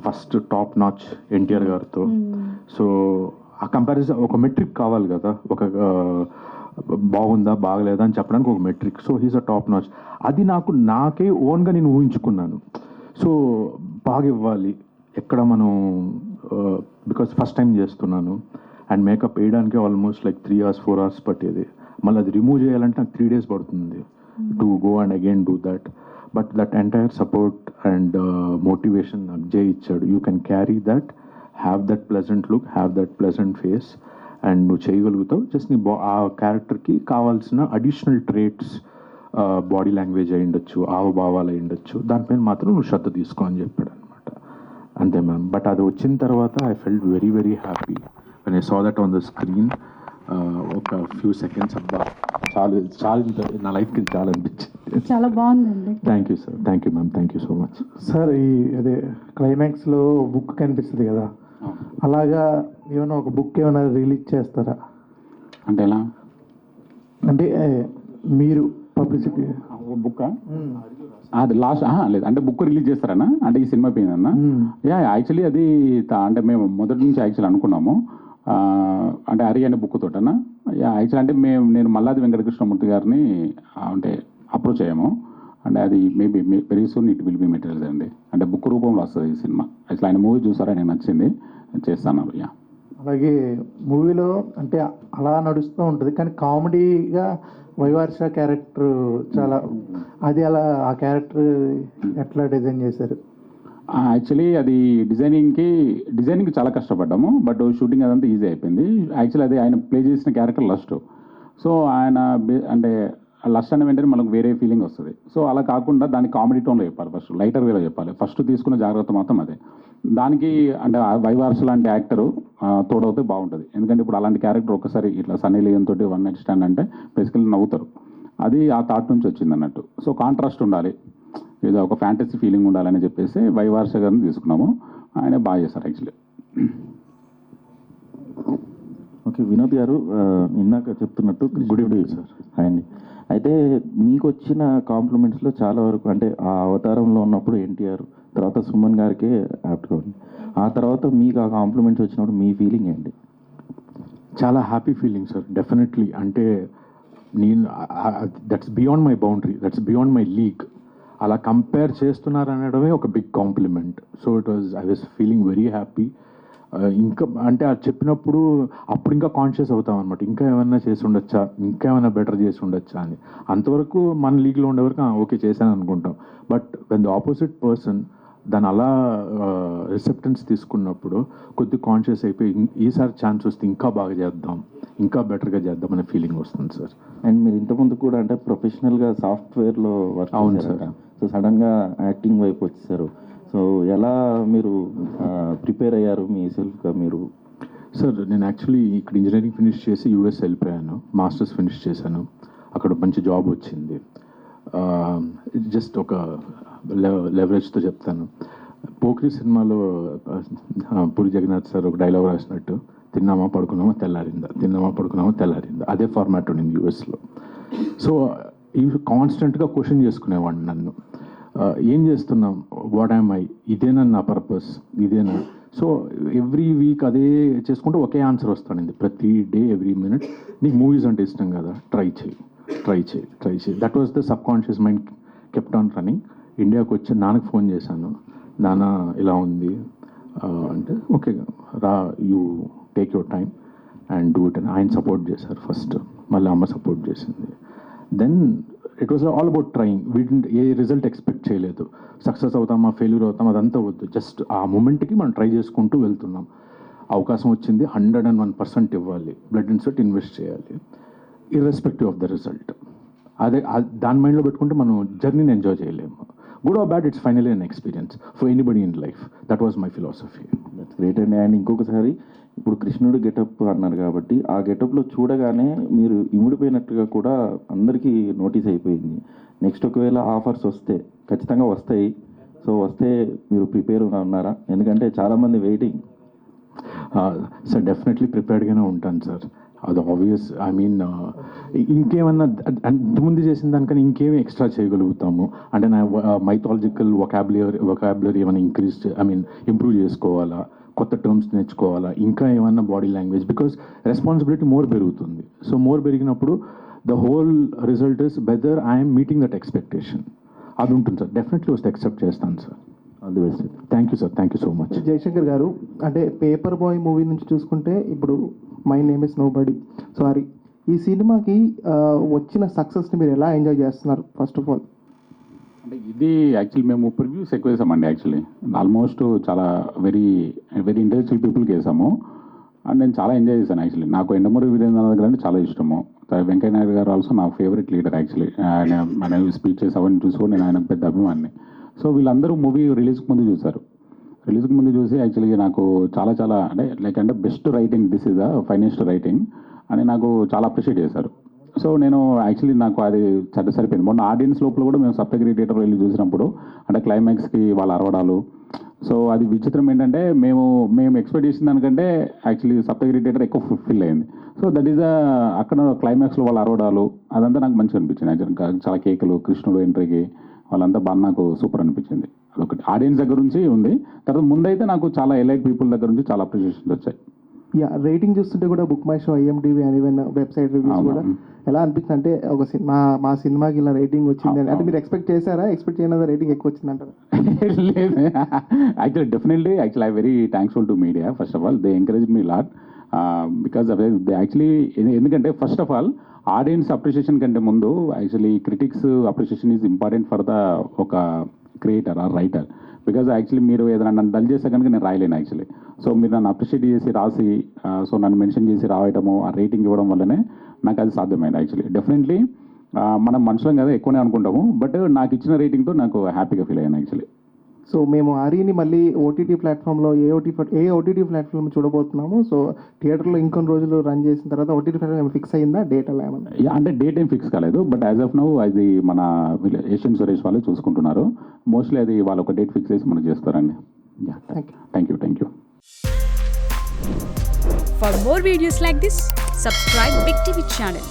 first top notch NTR గారితో. సో ఆ కంపారిజన్ ఒక మెట్రిక్ కావాలి కదా, ఒక బాగుందా బాగలేదా అని చెప్పడానికి ఒక metric. So he's a top notch. అది నాకే ఓన్గా నేను ఊహించుకున్నాను. సో బాగా ఇవ్వాలి ఎక్కడ మనం, బికాస్ ఫస్ట్ టైం చేస్తున్నాను అండ్ మేకప్ వేయడానికి ఆల్మోస్ట్ లైక్ 3 hours 4 hours పట్టేది. మళ్ళీ అది రిమూవ్ చేయాలంటే నాకు 3 days పడుతుంది to go and again do that. But that entire support and motivation నాకు జై ఇచ్చాడు. You can carry that, have that pleasant look, have that pleasant face and నువ్వు చేయగలుగుతావు. జస్ట్ ఆ క్యారెక్టర్కి కావాల్సిన అడిషనల్ ట్రేట్స్, బాడీ లాంగ్వేజ్ అయి ఉండొచ్చు, హావభావాలు అయి ఉండొచ్చు, దానిపైన మాత్రం నువ్వు శ్రద్ధ తీసుకో అని చెప్పాడు అనమాట. అంతే మ్యామ్. బట్ అది వచ్చిన తర్వాత I felt very very happy when I saw that on the screen. ఒక ఫ్యూ సెకండ్స్ అబ్బా చాలా నా లైఫ్కి చాలా అనిపించింది. చాలా బాగుందండి. Thank you sir, thank you ma'am, thank you so much. Sir ఈ అదే క్లైమాక్స్లో బుక్ కనిపిస్తుంది కదా, అలాగా ఏమైనా ఒక బుక్ ఏమైనా రిలీజ్ చేస్తారా? అంటే ఎలా అంటే మీరు పబ్లిసిటీ బుక్ అది లాస్ట్ లేదు అంటే బుక్ రిలీజ్ చేస్తారన్నా అంటే ఈ సినిమా పోయిందన్నా. యాక్చువల్లీ అది అంటే మేము మొదటి నుంచి యాక్చువల్లీ అనుకున్నాము అంటే హరి అనే బుక్ తోటన్నా. యాక్చువల్ అంటే నేను మల్లాది వెంకటకృష్ణమూర్తి గారిని అంటే అప్రోచ్ అయ్యాము. అంటే అది maybe very soon it will be materials అండి. అంటే బుక్ రూపంలో వస్తుంది ఈ సినిమా. యాక్చువల్ ఆయన మూవీ చూసారా, నాకు నచ్చింది, చేస్తాను. అలాగే మూవీలో అంటే అలా నడుస్తూ ఉంటుంది కానీ కామెడీగా వైవార్ష క్యారెక్టర్ చాలా, అది అలా ఆ క్యారెక్టర్ ఎట్లా డిజైన్ చేశారు? యాక్చువల్లీ అది డిజైనింగ్కి చాలా కష్టపడ్డాము. బట్ షూటింగ్ అదంతా ఈజీ అయిపోయింది. యాక్చువల్లీ అది ఆయన ప్లే చేసిన క్యారెక్టర్ లస్ట్. సో ఆయన అంటే లస్ట్ అనే వెంటనే మనకు వేరే ఫీలింగ్ వస్తుంది. సో అలా కాకుండా దాన్ని కామెడీ టోన్లో చెప్పాలి, ఫస్ట్ లైటర్ వేలో చెప్పాలి. ఫస్ట్ తీసుకున్న జాగ్రత్త మాత్రం అదే. దానికి అంటే వైవార్ష లాంటి యాక్టరు తోడవుతే బాగుంటుంది. ఎందుకంటే ఇప్పుడు అలాంటి క్యారెక్టర్ ఒకసారి ఇట్లా సన్నీ లియోన్ తోటి వన్ నైట్ స్టాండ్ అంటే బేసికలీ నవ్వుతారు. అది ఆ థాట్ నుంచి వచ్చింది అన్నట్టు. సో కాంట్రాస్ట్ ఉండాలి, ఏదో ఒక ఫ్యాంటసీ ఫీలింగ్ ఉండాలని చెప్పేసి వైవార్ష గారిని తీసుకున్నాము. ఆయన బాగా చేశారు యాక్చువల్లీ. ఓకే వినోద్ గారు, ఇందాక చెప్తున్నట్టు గుడ్ ఈవినింగ్ సార్. హాయ్ అండి. అయితే మీకు వచ్చిన కాంప్లిమెంట్స్లో చాలా వరకు అంటే ఆ అవతారంలో ఉన్నప్పుడు ఎన్టీఆర్, తర్వాత సుమన్ గారికి యాప్ట్గా ఉంది. ఆ తర్వాత మీకు ఆ కాంప్లిమెంట్స్ వచ్చినప్పుడు మీ ఫీలింగ్ ఏంటి? చాలా హ్యాపీ ఫీలింగ్ సార్, డెఫినెట్లీ. అంటే నేను that's beyond my boundary, that's beyond my league. అలా కంపేర్ చేస్తున్నారు అనడమే ఒక big compliment. So I was feeling very happy. ఇంకా అంటే అది చెప్పినప్పుడు అప్పుడు ఇంకా కాన్షియస్ అవుతాం అనమాట, ఇంకా ఏమైనా చేసి ఉండొచ్చా, ఇంకా ఏమైనా బెటర్ చేసి ఉండొచ్చా అని. అంతవరకు మన లీగ్లో ఉండే వరకు ఓకే చేశాను అనుకుంటాం. But when the opposite person దాన్ని అలా రిసెప్టెన్స్ తీసుకున్నప్పుడు కొద్ది కాన్షియస్ అయిపోయి ఈసారి ఛాన్స్ వస్తే ఇంకా బాగా చేద్దాం, ఇంకా బెటర్గా చేద్దాం అనే ఫీలింగ్ వస్తుంది సార్. అండ్ మీరు ఇంతకుముందు కూడా అంటే ప్రొఫెషనల్గా సాఫ్ట్వేర్లో వర్క్ అవును సార్. సో సడన్గా యాక్టింగ్ వైపు వచ్చేసారు. సో ఎలా మీరు ప్రిపేర్ అయ్యారు మీ సెల్ఫ్గా మీరు? సార్ నేను యాక్చువల్లీ ఇక్కడ ఇంజనీరింగ్ ఫినిష్ చేసి యూఎస్ వెళ్ళిపోయాను, మాస్టర్స్ ఫినిష్ చేశాను. అక్కడ మంచి జాబ్ వచ్చింది. జస్ట్ ఒక లెవరేజ్తో చెప్తాను. పోక్రీ సినిమాలో పూరి జగన్నాథ్ సార్ ఒక డైలాగ్ రాసినట్టు, తిన్నామా పడుకున్నామా తెల్లారిందా, తిన్నామా పడుకున్నామా తెల్లారిందా, అదే ఫార్మాట్ ఉండింది యూఎస్లో. సో ఇవి కాన్స్టెంట్గా క్వశ్చన్ చేసుకునేవాడిని నన్ను, ఏం చేస్తున్నాం, వాట్ యామ్ ఐ, ఇదేనా నా పర్పస్, ఇదేనా. సో ఎవ్రీ వీక్ అదే చేసుకుంటూ ఒకే ఆన్సర్ వస్తానండి ప్రతి డే, ఎవ్రీ మినిట్. నీకు మూవీస్ అంటే ఇష్టం కదా, ట్రై చేయి, ట్రై చేయి that was the sub conscious mind kept on running. ఇండియాకి వచ్చి నాన్నకు ఫోన్ చేశాను, నాన్న ఇలా ఉంది అంటే ఓకే రా, you take your time and do it అని ఆయన సపోర్ట్ చేశారు ఫస్ట్, మళ్ళీ అమ్మ సపోర్ట్ చేసింది. Then it was all about trying. వీటిని ఏ రిజల్ట్ ఎక్స్పెక్ట్ చేయలేదు, సక్సెస్ అవుతామా ఫెయిల్యూర్ అవుతాం అదంతా వద్దు, జస్ట్ ఆ మూమెంట్కి మనం ట్రై చేసుకుంటూ వెళ్తున్నాం. అవకాశం వచ్చింది, 101% ఇవ్వాలి, బ్లడ్ అండ్ స్వెట్ ఇన్వెస్ట్ చేయాలి ఇర్రెస్పెక్టివ్ ఆఫ్ ద రిజల్ట్. అదే దాని మైండ్లో పెట్టుకుంటే మనం జర్నీని ఎంజాయ్ చేయలేము. Good or bad, it's finally an experience for anybody in life. That was my philosophy. That's great అండి. అండ్ ఇంకొకసారి ఇప్పుడు కృష్ణుడు గెటప్ అన్నారు కాబట్టి ఆ గెటప్లో చూడగానే మీరు ఇమిడిపోయినట్టుగా కూడా అందరికీ నోటీస్ అయిపోయింది. నెక్స్ట్ ఒకవేళ ఆఫర్స్ వస్తే ఖచ్చితంగా వస్తాయి, సో వస్తే మీరు ప్రిపేర్గా ఉన్నారా? ఎందుకంటే చాలామంది వెయిటింగ్. సార్ డెఫినెట్లీ ప్రిపేర్డ్గానే ఉంటాను సార్, అది ఆబ్వియస్. ఐ మీన్ ఇంకేమన్నా ముందు చేసిన దానికన్నా ఇంకేమి ఎక్స్ట్రా చేయగలుగుతాము అంటే నా మైథాలజికల్ వొకాబులరీ ఏమైనా ఇంప్రూవ్ చేసుకోవాలా, కొత్త టర్మ్స్ నేర్చుకోవాలా, ఇంకా ఏమన్నా body language, because responsibility more పెరుగుతుంది. సో మోర్ పెరిగినప్పుడు the whole result is whether I'm meeting that expectation, అది ఉంటుంది సార్. డెఫినెట్లీ వస్తే యాక్సెప్ట్ చేస్తాను sir. All the best. Thank you sir, thank you so much. Jayashankar గారు, అంటే పేపర్ బాయ్ మూవీ నుంచి చూసుకుంటే ఇప్పుడు my name is nobody, sorry, ఈ సినిమాకి వచ్చిన సక్సెస్ని మీరు ఎలా ఎంజాయ్ చేస్తున్నారు ఫస్ట్ ఆఫ్ ఆల్? అంటే ఇది యాక్చువల్లీ మేము ప్రివ్యూస్ ఎక్కువ వేసామండి. యాక్చువల్లీ ఆల్మోస్ట్ చాలా వెరీ ఇంటెలెక్చువల్ పీపుల్కి వేసాము అండ్ నేను చాలా ఎంజాయ్ చేశాను. యాక్చువల్లీ నాకు ఎండమూరి వీరేంద్రనాథ్ గారు అంటే చాలా ఇష్టము. వెంకయ్య నాయుడు గారు ఆల్సో నా ఫేవరెట్ లీడర్. యాక్చువల్లీ ఆయన స్పీచెస్ అవన్నీ చూసుకొని నేను ఆయనకు పెద్ద అభిమాని. సో వీళ్ళందరూ మూవీ రిలీజ్కి ముందు చూశారు. రిలీజ్కి ముందు చూసి యాక్చువల్లీ నాకు చాలా అంటే best writing, this is the finest writing అని నాకు చాలా అప్రిషియేట్ చేశారు. సో నేను యాక్చువల్లీ నాకు అది సరిపోయింది. మొన్న ఆడియన్స్ లోపల కూడా మేము సప్తగిరి థియేటర్ వెళ్ళి చూసినప్పుడు అంటే క్లైమాక్స్కి వాళ్ళు అరవడాలు, సో అది విచిత్రం ఏంటంటే మేము ఎక్స్పెక్ట్ చేసిన దానికంటే యాక్చువల్లీ సప్తగిరి థియేటర్ ఎక్కువ ఫుల్ఫిల్ అయింది. సో దట్ ఈస్ అక్కడ క్లైమాక్స్లో వాళ్ళు అరవడాలు అదంతా నాకు మంచిగా అనిపించింది. యాక్చువల్లీ చాలా కేకులు, కృష్ణుడు ఎంట్రీకి వాళ్ళంతా బాగా నాకు సూపర్ అనిపించింది. అదొకటి ఆడియన్స్ దగ్గర నుంచి ఉంది. తర్వాత ముందైతే నాకు చాలా ఎలైట్ పీపుల్ దగ్గర నుంచి చాలా అప్రిషియేషన్స్ వచ్చాయి. యా, రేటింగ్ చూస్తుంటే కూడా book my show, IMDb and even website reviews కూడా ఎలా అనిపిస్తుంది అంటే ఒక మా సినిమాకి ఇలా రేటింగ్ వచ్చింది అంటే మీరు ఎక్స్పెక్ట్ చేశారా? ఎక్స్పెక్ట్ చేయనదా రేటింగ్ ఎక్కువ వచ్చిందంటారు? లేదు, actually definitely actually I very thankful to media. First of all they encourage me lot because they actually, ఎందుకంటే first of all audience appreciation కంటే ముందు actually critics appreciation is important for the ఒక creator or writer. Because actually మీరు ఏదైనా నన్ను dull చేస్తే కనుక నేను రాయలేను యాక్చువల్లీ. సో మీరు నన్ను అప్రిషియేట్ చేసి రాసి సో నన్ను మెన్షన్ చేసి రాయటము, ఆ రేటింగ్ ఇవ్వడం వల్లనే నాకు అది సాధ్యమైంది. యాక్చువల్లీ డెఫినెట్లీ మనం మనుషులం కదా ఎక్కువనే అనుకుంటాము, బట్ నాకు ఇచ్చిన రేటింగ్తో నాకు హ్యాపీగా ఫీల్ అయ్యాను యాక్చువల్లీ. సో మేము ఆర్యని మళ్ళీ ఓటీటీ ప్లాట్ఫామ్లో ఏ ఓటీటీ ప్లాట్ఫామ్ చూడబోతున్నాము. సో థియేటర్లో ఇంకొన్ని రోజులు రన్ చేసిన తర్వాత ఓటీటీ ప్లాట్ఫామ్ ఫిక్స్ అయిందా డేట్ అలా ఏమన్నా? అంటే డేట్ ఏం ఫిక్స్ కాలేదు, బట్ యాజ్ ఆఫ్ నౌ అది మన ఏషియన్ సురేష్ వాళ్ళు చూసుకుంటున్నారు. మోస్ట్లీ అది వాళ్ళు ఒక డేట్ ఫిక్స్ చేసి మనకు చేస్తారండి. Thank you. For more videos like this, subscribe Big TV channel.